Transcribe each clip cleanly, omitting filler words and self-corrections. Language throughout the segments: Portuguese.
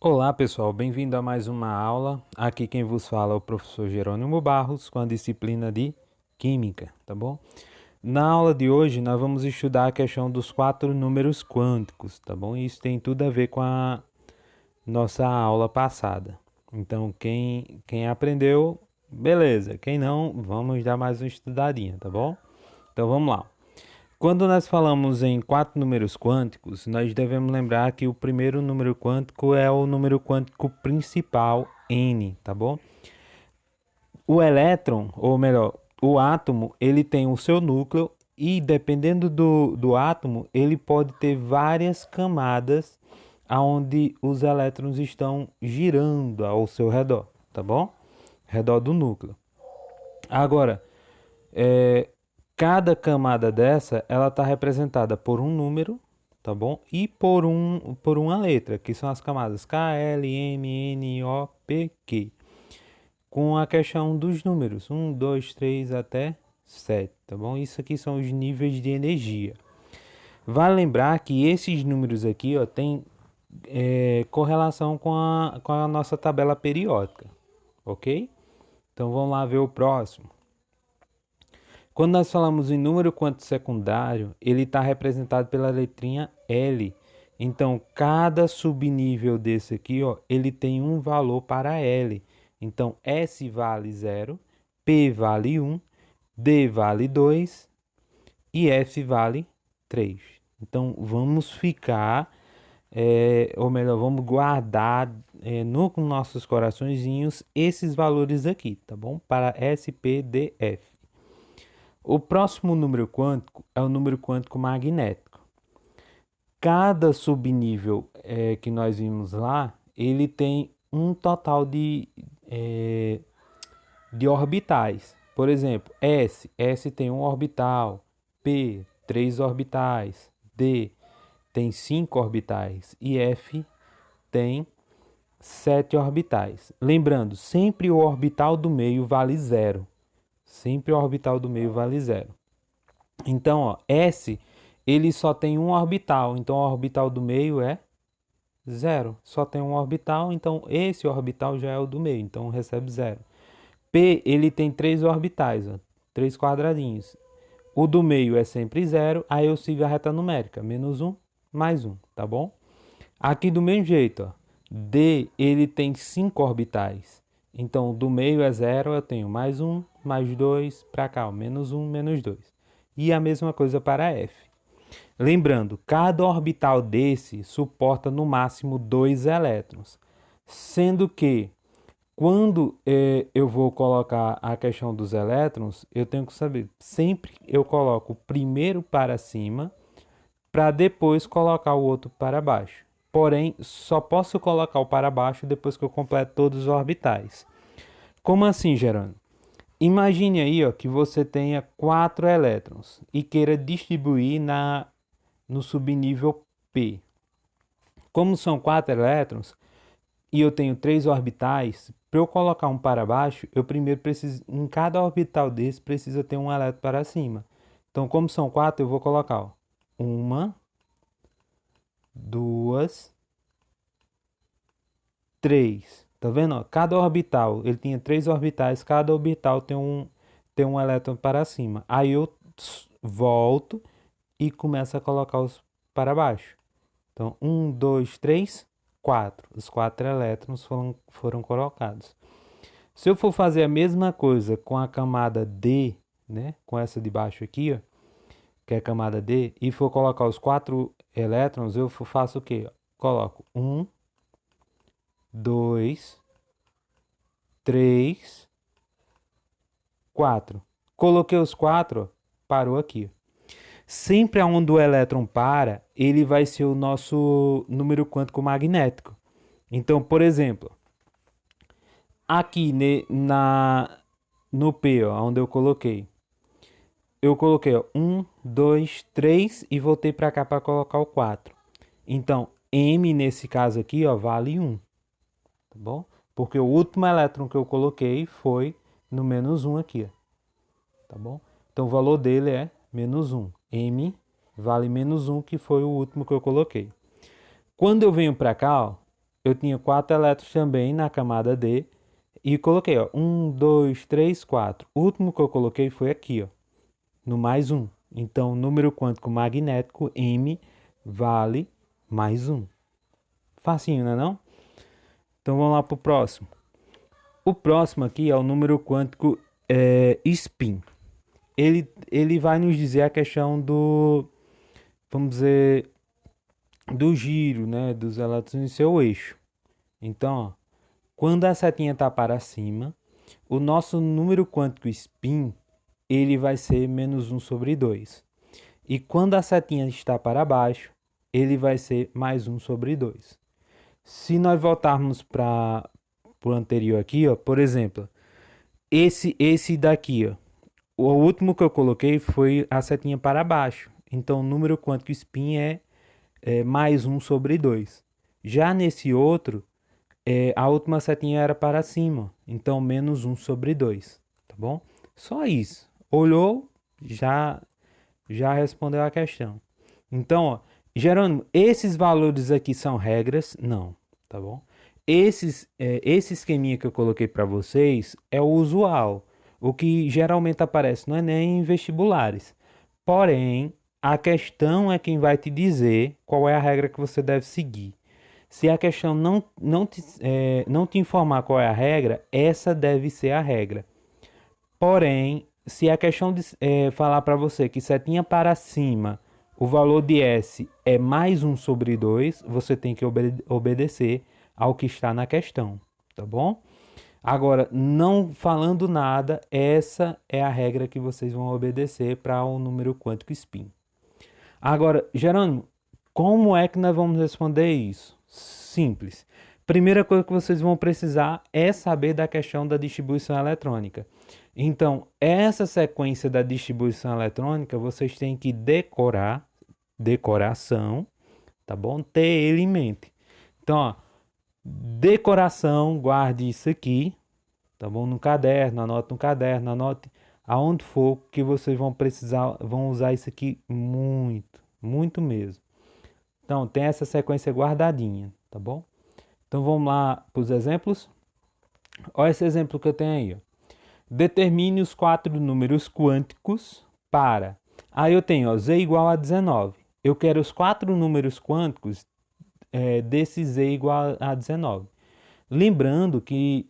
Olá pessoal, bem-vindo a mais uma aula. Aqui quem vos fala é o professor Jerônimo Barros com a disciplina de Química, tá bom? Na aula de hoje nós vamos estudar a questão dos quatro números quânticos, tá bom? Isso tem tudo a ver com a nossa aula passada. Então quem aprendeu, beleza. Quem não, vamos dar mais uma estudadinha, tá bom? Então vamos lá. Quando nós falamos em quatro números quânticos, nós devemos lembrar que o primeiro número quântico é o número quântico principal, n, tá bom? O elétron, ou melhor, o átomo, ele tem o seu núcleo e dependendo do átomo, ele pode ter várias camadas aonde os elétrons estão girando ao seu redor, tá bom? Redor do núcleo. Agora, é, cada camada dessa, ela está representada por um número, tá bom? E por uma letra, que são as camadas K, L, M, N, O, P, Q. Com a questão dos números, 1, 2, 3 até 7, tá bom? Isso aqui são os níveis de energia. Vale lembrar que esses números aqui, ó, tem correlação com a nossa tabela periódica, ok? Então vamos lá ver o próximo. Quando nós falamos em número quântico secundário, ele está representado pela letrinha L. Então, cada subnível desse aqui, ó, ele tem um valor para L. Então, S vale 0, P vale 1, D vale 2 e F vale 3. Então, vamos ficar, ou melhor, vamos guardar no nossos coraçõezinhos esses valores aqui, tá bom? Para S, P, D, F. O próximo número quântico é o número quântico magnético. Cada subnível que nós vimos lá, ele tem um total de orbitais. Por exemplo, S tem um orbital, P, 3 orbitais, D tem 5 orbitais e F tem 7 orbitais. Lembrando, sempre o orbital do meio vale 0. Sempre o orbital do meio vale 0. Então, ó, S, ele só tem um orbital, então o orbital do meio é 0. Só tem um orbital, então esse orbital já é o do meio, então recebe 0. P, ele tem 3 orbitais, ó, 3 quadradinhos. O do meio é sempre 0, aí eu sigo a reta numérica, menos 1, mais 1, tá bom? Aqui do mesmo jeito, ó, D, ele tem 5 orbitais. Então, do meio é 0, eu tenho mais 1, mais 2, para cá, ó, menos 1, menos 2. E a mesma coisa para F. Lembrando, cada orbital desse suporta no máximo 2 elétrons. Sendo que, quando eu vou colocar a questão dos elétrons, eu tenho que saber, sempre eu coloco o primeiro para cima, para depois colocar o outro para baixo. Porém, só posso colocar o para baixo depois que eu completo todos os orbitais. Como assim, Gerônimo? Imagine aí, ó, que você tenha 4 elétrons e queira distribuir no subnível P. Como são 4 elétrons e eu tenho 3 orbitais, para eu colocar um para baixo, eu primeiro preciso, em cada orbital desse, precisa ter um elétron para cima. Então, como são 4, eu vou colocar, ó, 1, 2, 3. Tá vendo? Ó? Cada orbital, ele tinha 3 orbitais, cada orbital tem um elétron para cima. Aí eu volto e começo a colocar os para baixo. Então, 1, 2, 3, 4. Os 4 elétrons foram colocados. Se eu for fazer a mesma coisa com a camada D, né, com essa de baixo aqui, ó, que é a camada D, e for colocar os 4 elétrons, eu faço o quê? Coloco 1, 2, 3, 4. Coloquei os 4, parou aqui. Sempre onde o elétron para, ele vai ser o nosso número quântico magnético. Então, por exemplo, aqui no P, ó, onde eu coloquei 1, 2, 3 e voltei para cá para colocar o 4. Então, M nesse caso aqui, ó, vale 1, tá bom? Porque o último elétron que eu coloquei foi no menos 1 aqui, ó, tá bom? Então, o valor dele é menos 1. M vale menos 1, que foi o último que eu coloquei. Quando eu venho para cá, ó, eu tinha 4 elétrons também na camada D e coloquei, ó, 1, 2, 3, 4. O último que eu coloquei foi aqui, ó, no mais 1. Então, número quântico magnético M vale mais 1. Facinho, né não? Então, vamos lá para o próximo. O próximo aqui é o número quântico spin. Ele vai nos dizer a questão do, vamos dizer, do giro, né, dos elétrons em seu eixo. Então, ó, quando a setinha está para cima, o nosso número quântico spin ele vai ser menos 1 sobre 2. E quando a setinha está para baixo, ele vai ser mais 1 sobre 2. Se nós voltarmos para o anterior aqui, ó, por exemplo, esse daqui, ó, o último que eu coloquei foi a setinha para baixo. Então, o número quântico spin é mais 1 sobre 2. Já nesse outro, a última setinha era para cima. Então, menos 1 sobre 2. Tá bom? Só isso. Olhou, já respondeu a questão. Então, ó, Jerônimo, esses valores aqui são regras? Não, tá bom? Esse esqueminha que eu coloquei para vocês é o usual. O que geralmente aparece não é nem em vestibulares. Porém, a questão é quem vai te dizer qual é a regra que você deve seguir. Se a questão não te informar qual é a regra, essa deve ser a regra. Porém, se a questão falar para você que setinha para cima, o valor de S é mais 1 sobre 2, você tem que obedecer ao que está na questão, tá bom? Agora, não falando nada, essa é a regra que vocês vão obedecer para o número quântico spin. Agora, Jerônimo, como é que nós vamos responder isso? Simples. Primeira coisa que vocês vão precisar é saber da questão da distribuição eletrônica. Então, essa sequência da distribuição eletrônica, vocês têm que decoração, tá bom? Ter ele em mente. Então, ó, decoração, guarde isso aqui, tá bom? No caderno, anote aonde for que vocês vão usar isso aqui muito, muito mesmo. Então, tem essa sequência guardadinha, tá bom? Então, vamos lá para os exemplos. Olha esse exemplo que eu tenho aí, ó. Determine os 4 números quânticos para... Aí eu tenho, ó, Z igual a 19. Eu quero os 4 números quânticos desse Z igual a 19. Lembrando que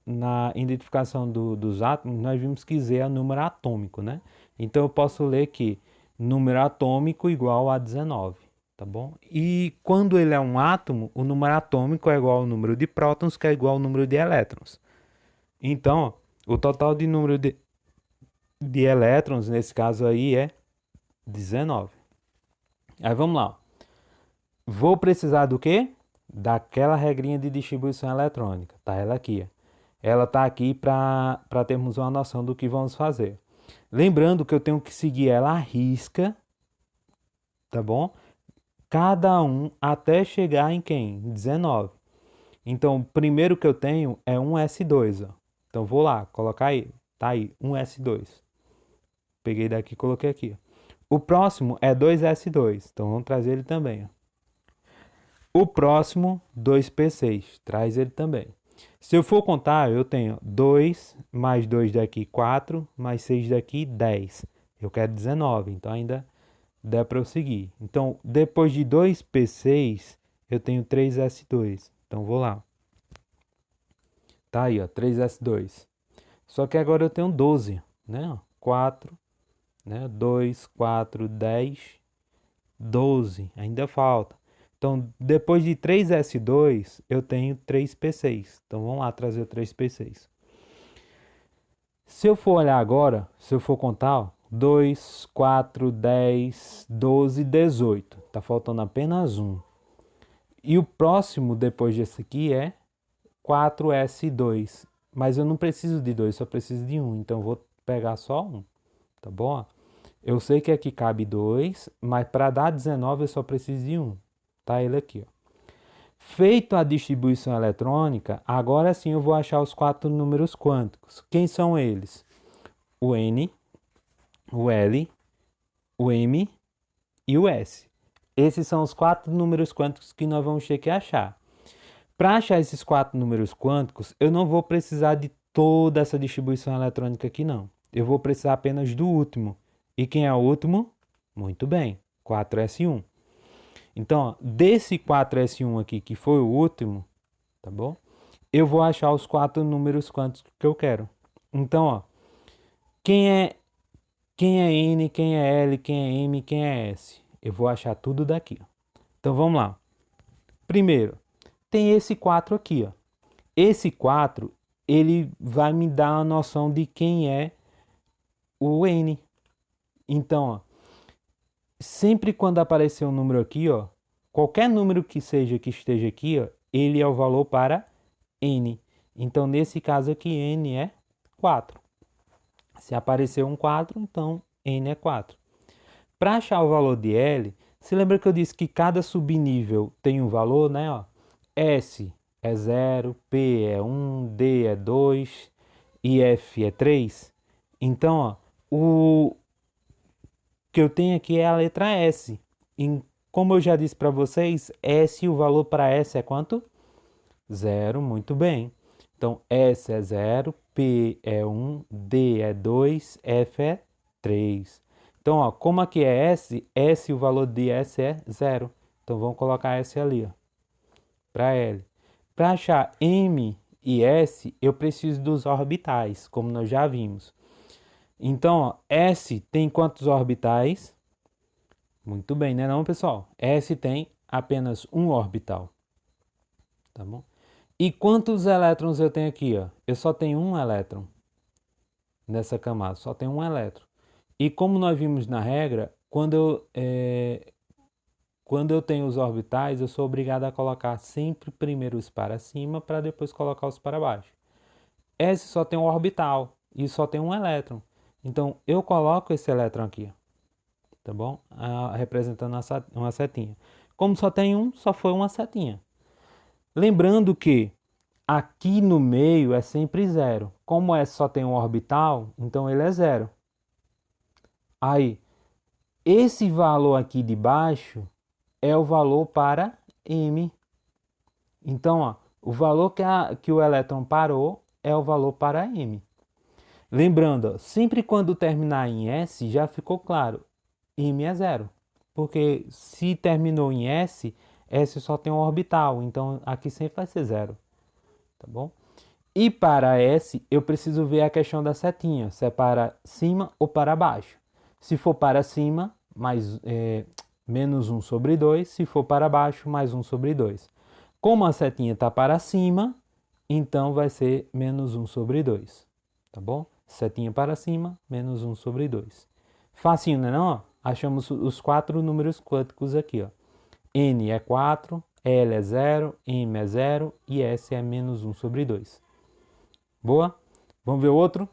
na identificação dos átomos, nós vimos que Z é o número atômico, né? Então eu posso ler que número atômico igual a 19, tá bom? E quando ele é um átomo, o número atômico é igual ao número de prótons, que é igual ao número de elétrons. Então, ó, o total de número de elétrons, nesse caso aí, é 19. Aí vamos lá. Vou precisar do quê? Daquela regrinha de distribuição eletrônica. Tá ela aqui, ó. Ela tá aqui para termos uma noção do que vamos fazer. Lembrando que eu tenho que seguir ela à risca, tá bom? Cada um até chegar em quem? 19. Então, o primeiro que eu tenho é um S2, ó. Então, vou lá, colocar aí. Tá aí, um S2. Peguei daqui e coloquei aqui, ó. O próximo é 2S2. Então, vamos trazer ele também, ó. O próximo, 2P6. Traz ele também. Se eu for contar, eu tenho 2 mais 2 daqui, 4, mais 6 daqui, 10. Eu quero 19, então ainda dá para eu seguir. Então, depois de 2P6, eu tenho 3S2. Então, vou lá. Tá aí, ó, 3S2. Só que agora eu tenho 12, né? 4, né? 2, 4, 10, 12. Ainda falta. Então, depois de 3S2, eu tenho 3P6. Então, vamos lá trazer o 3P6. Se eu for olhar agora, se eu for contar, ó, 2, 4, 10, 12, 18. Tá faltando apenas um. E o próximo depois desse aqui é 4S2. Mas eu não preciso de 2, só preciso de 1. Então, eu vou pegar só 1. Tá bom? Eu sei que aqui cabe 2, mas para dar 19 eu só preciso de 1. Tá ele aqui, ó. Feito a distribuição eletrônica, agora sim eu vou achar os 4 números quânticos. Quem são eles? O N, o L, o M e o S. esses são os 4 números quânticos que nós vamos ter que achar. Para achar esses 4 números quânticos, eu não vou precisar de toda essa distribuição eletrônica aqui, não. Eu vou precisar apenas do último. E quem é o último? Muito bem, 4s1. Então, ó, desse 4s1 aqui, que foi o último, tá bom? Eu vou achar os 4 números quânticos que eu quero. Então, ó, quem é N, quem é L, quem é M, quem é S? Eu vou achar tudo daqui, ó. Então, vamos lá. Primeiro, tem esse 4 aqui, ó. Esse 4, ele vai me dar a noção de quem é o N. Então, ó, sempre quando aparecer um número aqui, ó, qualquer número que esteja aqui, ó, ele é o valor para N. Então, nesse caso aqui, N é 4. Se aparecer um 4, então N é 4. Para achar o valor de L, se lembra que eu disse que cada subnível tem um valor, né? Ó, S é 0, P é 1, D é 2 e F é 3. Então, ó, o que eu tenho aqui é a letra S. E como eu já disse para vocês, S, o valor para S é quanto? 0, muito bem. Então, S é 0, P é 1, D é 2, F é 3. Então, ó, como aqui é S, o valor de S é 0. Então, vamos colocar S ali, ó, para L. Para achar M e S, eu preciso dos orbitais, como nós já vimos. Então, ó, S tem quantos orbitais? Muito bem, né não, pessoal? S tem apenas um orbital, tá bom? E quantos elétrons eu tenho aqui, ó? Eu só tenho um elétron nessa camada, só tenho um elétron. E como nós vimos na regra, quando eu tenho os orbitais, eu sou obrigado a colocar sempre primeiro os para cima para depois colocar os para baixo. S só tem um orbital e só tem um elétron. Então, eu coloco esse elétron aqui, tá bom? Representando uma setinha. Como só tem um, só foi uma setinha. Lembrando que aqui no meio é sempre zero. Como S só tem um orbital, então ele é zero. Aí, esse valor aqui de baixo é o valor para M. Então, ó, o valor que o elétron parou é o valor para M. Lembrando, ó, sempre quando terminar em S, já ficou claro, M é zero. Porque se terminou em S, S só tem um orbital, então aqui sempre vai ser zero, tá bom? E para S, eu preciso ver a questão da setinha, se é para cima ou para baixo. Se for para cima, menos 1 sobre 2, se for para baixo, mais 1 sobre 2. Como a setinha está para cima, então vai ser menos 1 sobre 2, tá bom? Setinha para cima, menos 1 sobre 2. Facinho, né não? Ó? Achamos os 4 números quânticos aqui, ó. N é 4, L é 0, M é 0 e S é menos 1 sobre 2. Boa? Vamos ver o outro?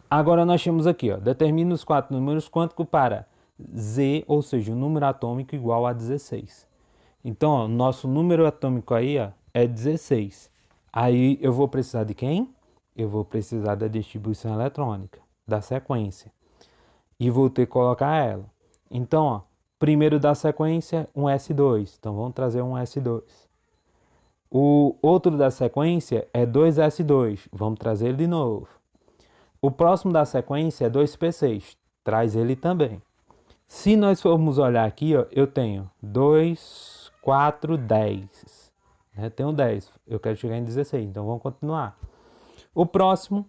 Agora nós temos aqui, ó, determina os 4 números quânticos para Z, ou seja, o número atômico igual a 16. Então, ó, nosso número atômico aí, ó, é 16. Aí eu vou precisar de quem? Eu vou precisar da distribuição eletrônica, da sequência. E vou ter que colocar ela. Então, ó, primeiro da sequência, um S2. Então, vamos trazer um S2. O outro da sequência é 2S2. Vamos trazer ele de novo. O próximo da sequência é 2P6. Traz ele também. Se nós formos olhar aqui, ó, eu tenho 2, 4, 10. Né? Tenho 10. Eu quero chegar em 16. Então, vamos continuar. O próximo,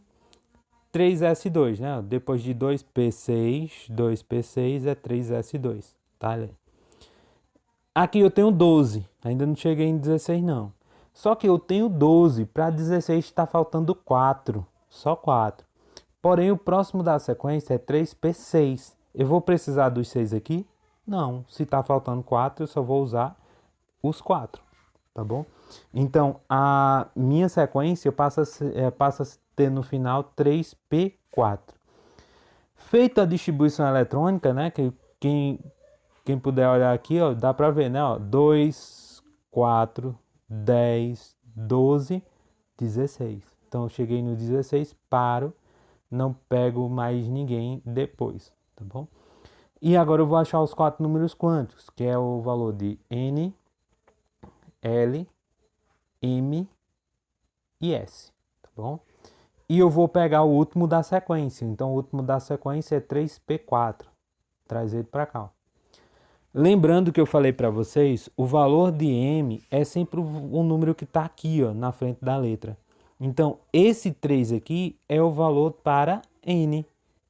3S2. Né? Depois de 2P6 é 3S2. Tá? Aqui eu tenho 12. Ainda não cheguei em 16, não. Só que eu tenho 12. Para 16 está faltando 4. Só 4. Porém, o próximo da sequência é 3P6. Eu vou precisar dos 6 aqui? Não. Se está faltando 4, eu só vou usar os 4. Tá bom? Então, a minha sequência passa a ter no final 3P4. Feita a distribuição eletrônica, né? Que quem puder olhar aqui, ó, dá para ver, né? Ó, 2, 4, 10, 12, 16. Então, eu cheguei no 16, paro, não pego mais ninguém depois, tá bom? E agora eu vou achar os 4 números quânticos, que é o valor de N, L, M e S, tá bom? E eu vou pegar o último da sequência. Então, o último da sequência é 3P4. Traz ele para cá. Ó. Lembrando que eu falei para vocês, o valor de M é sempre o número que está aqui, ó, na frente da letra. Então, esse 3 aqui é o valor para N.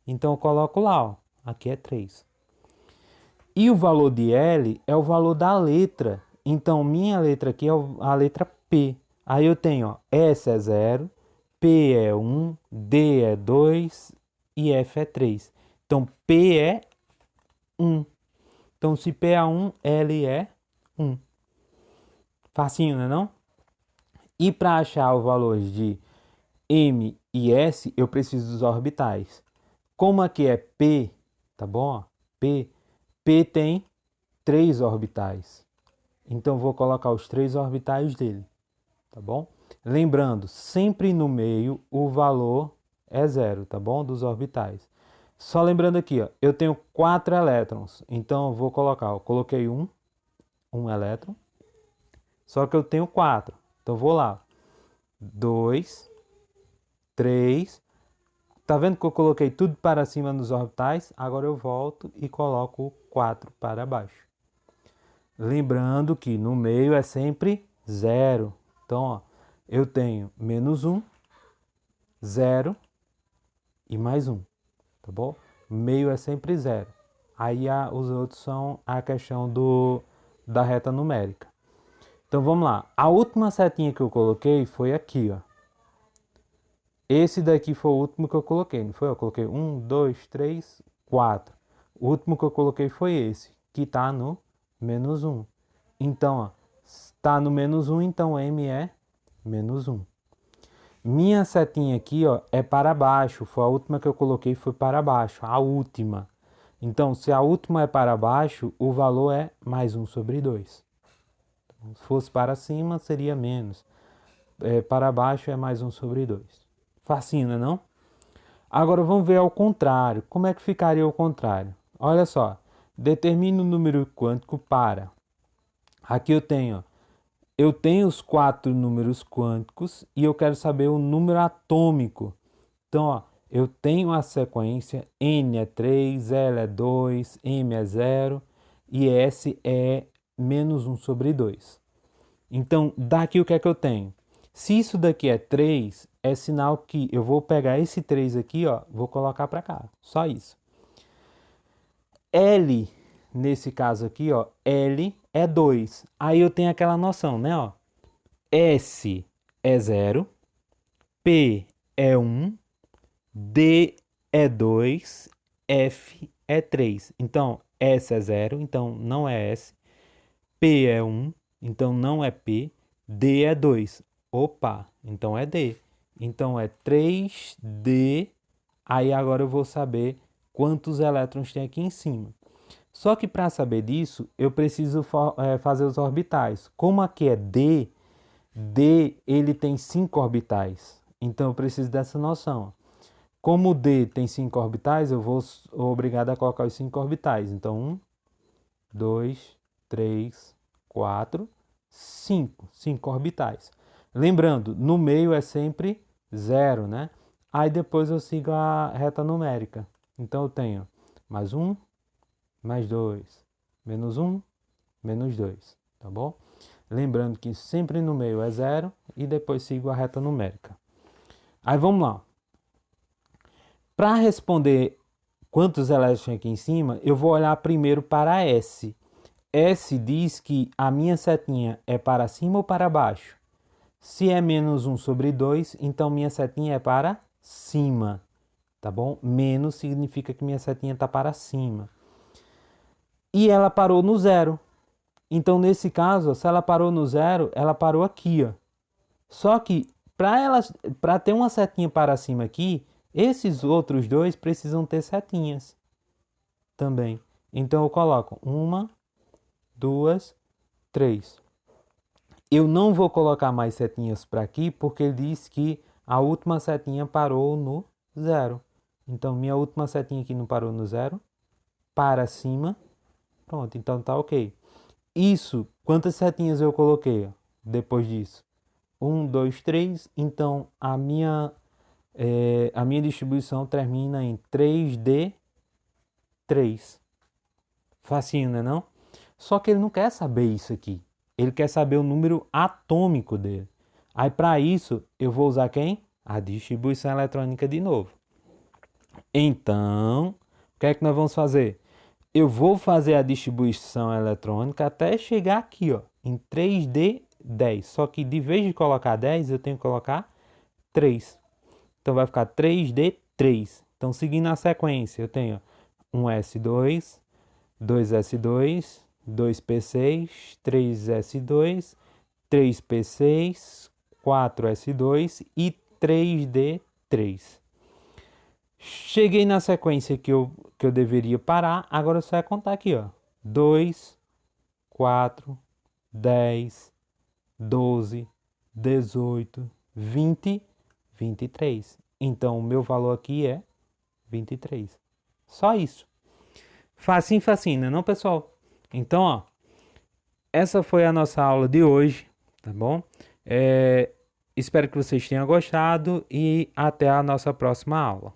Então, eu coloco lá, ó. Aqui é 3. E o valor de L é o valor da letra. Então, minha letra aqui é a letra P. Aí eu tenho, ó, S é 0, P é 1, D é 2 e F é 3. Então, P é 1. Então, se P é 1, L é 1. Facinho, né não? E para achar os valores de M e S, eu preciso dos orbitais. Como aqui é P, tá bom? P tem 3 orbitais. Então, vou colocar os 3 orbitais dele, tá bom? Lembrando, sempre no meio o valor é 0, tá bom? Dos orbitais. Só lembrando aqui, ó, eu tenho 4 elétrons. Então, eu vou colocar, eu coloquei um elétron. Só que eu tenho 4. Então, vou lá. 2, 3. Tá vendo que eu coloquei tudo para cima nos orbitais? Agora eu volto e coloco 4 para baixo. Lembrando que no meio é sempre 0. Então, ó, eu tenho menos 1, 0 e mais 1. Tá bom? Meio é sempre 0. Aí os outros são a questão da reta numérica. Então vamos lá. A última setinha que eu coloquei foi aqui, ó. Esse daqui foi o último que eu coloquei, não foi? Eu coloquei 1, 2, 3, 4. O último que eu coloquei foi esse, que está no menos 1. Então, ó, está no menos 1, então M é menos 1. Minha setinha aqui, ó, é para baixo. Foi a última que eu coloquei, foi para baixo. A última. Então, se a última é para baixo, o valor é mais 1 sobre 2. Então, se fosse para cima, seria menos. Para baixo é mais 1 sobre 2. Facinho, né não? Agora vamos ver ao contrário. Como é que ficaria ao contrário? Olha só. Determine o número quântico para. Aqui eu tenho os 4 números quânticos e eu quero saber o número atômico. Então, ó, eu tenho a sequência N é 3, L é 2, M é 0 e S é menos 1 sobre 2. Então, daqui o que é que eu tenho? Se isso daqui é 3, é sinal que eu vou pegar esse 3 aqui, ó, vou colocar para cá. Só isso. L, nesse caso aqui, ó, L é 2. Aí eu tenho aquela noção, né, ó. S é 0, P é 1, D é 2, F é 3. Então, S é 0, então não é S. P é 1, então não é P. D é 2. Opa, então é D. Então é 3D. Aí agora eu vou saber quantos elétrons tem aqui em cima. Só que para saber disso, eu preciso fazer os orbitais. Como aqui é D, D ele tem 5 orbitais. Então eu preciso dessa noção. Como o D tem 5 orbitais, eu vou obrigado a colocar os 5 orbitais. Então 1, 2, 3, 4, 5. 5 orbitais. Lembrando, no meio é sempre 0, né? Aí depois eu sigo a reta numérica. Então eu tenho mais 1, mais 2, menos 1, menos 2, tá bom? Lembrando que sempre no meio é 0 e depois sigo a reta numérica. Aí vamos lá. Para responder quantos elétrons tem aqui em cima, eu vou olhar primeiro para S. S diz que a minha setinha é para cima ou para baixo? Se é menos 1 sobre 2, então minha setinha é para cima, tá bom? Menos significa que minha setinha está para cima. E ela parou no 0. Então, nesse caso, se ela parou no 0, ela parou aqui, ó. Só que, para ter uma setinha para cima aqui, esses outros dois precisam ter setinhas também. Então, eu coloco 1, 2, 3. Eu não vou colocar mais setinhas para aqui, porque ele diz que a última setinha parou no 0. Então, minha última setinha aqui não parou no 0. para cima. Pronto, então tá ok. Isso, quantas setinhas eu coloquei, ó, depois disso? 1, 2, 3. Então, a minha distribuição termina em 3D3. Facinho, né não? Só que ele não quer saber isso aqui. Ele quer saber o número atômico dele. Aí, para isso, eu vou usar quem? A distribuição eletrônica de novo. Então, o que é que nós vamos fazer? Eu vou fazer a distribuição eletrônica até chegar aqui, ó, em 3D10. Só que de vez de colocar 10, eu tenho que colocar 3. Então vai ficar 3D3. Então, seguindo a sequência, eu tenho um S2, 2S2, 2P6, 3S2, 3P6, 4S2 e 3D3. Cheguei na sequência que eu deveria parar, agora só é contar aqui, ó. 2, 4, 10, 12, 18, 20, 23. Então, o meu valor aqui é 23. Só isso. Facinho, facinho, né não, pessoal? Então, ó, essa foi a nossa aula de hoje, tá bom? Espero que vocês tenham gostado e até a nossa próxima aula.